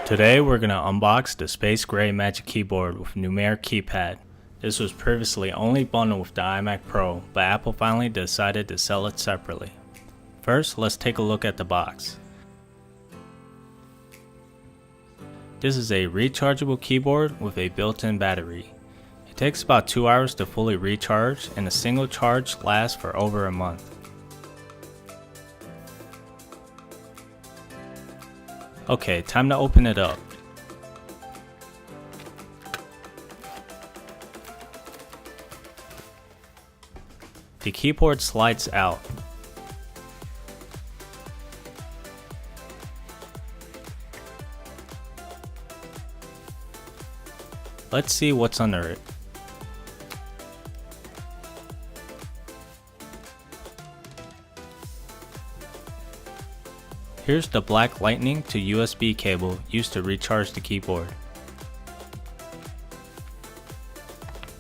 Today we're going to unbox the Space Gray Magic Keyboard with Numeric Keypad. This was previously only bundled with the iMac Pro, but Apple finally decided to sell it separately. First, let's take a look at the box. This is a rechargeable keyboard with a built-in battery. It takes about 2 hours to fully recharge, and a single charge lasts for over a month. Okay, time to open it up. The keyboard slides out. Let's see what's under it. Here's the black Lightning to USB cable used to recharge the keyboard.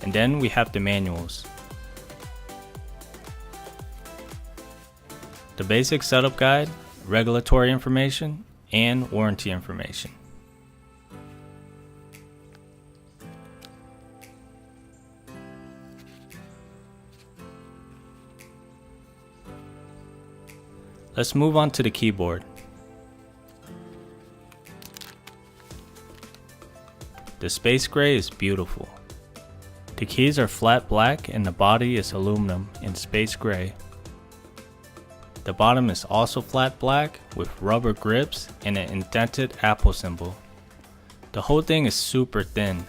And then we have the manuals. The basic setup guide, regulatory information, and warranty information. Let's move on to the keyboard. The Space Gray is beautiful. The keys are flat black and the body is aluminum in Space Gray. The bottom is also flat black with rubber grips and an indented Apple symbol. The whole thing is super thin.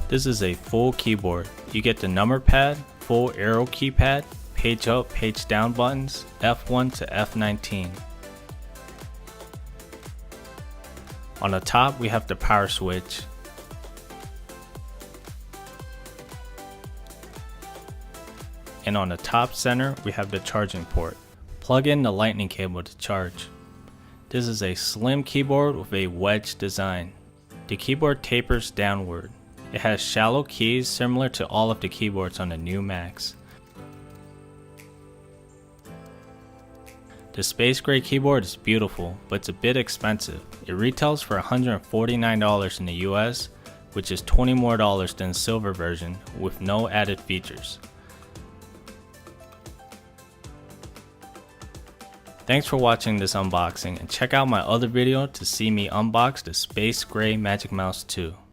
This is a full keyboard. You get the number pad, full arrow keypad, page up, page down buttons, F1 to F19. On the top we have the power switch. And on the top center we have the charging port. Plug in the lightning cable to charge. This is a slim keyboard with a wedge design. The keyboard tapers downward. It has shallow keys similar to all of the keyboards on the new Macs. The Space Gray keyboard is beautiful, but it's a bit expensive. It retails for $149 in the US, which is $20 more than the silver version with no added features. Thanks for watching this unboxing, and check out my other video to see me unbox the Space Gray Magic Mouse 2.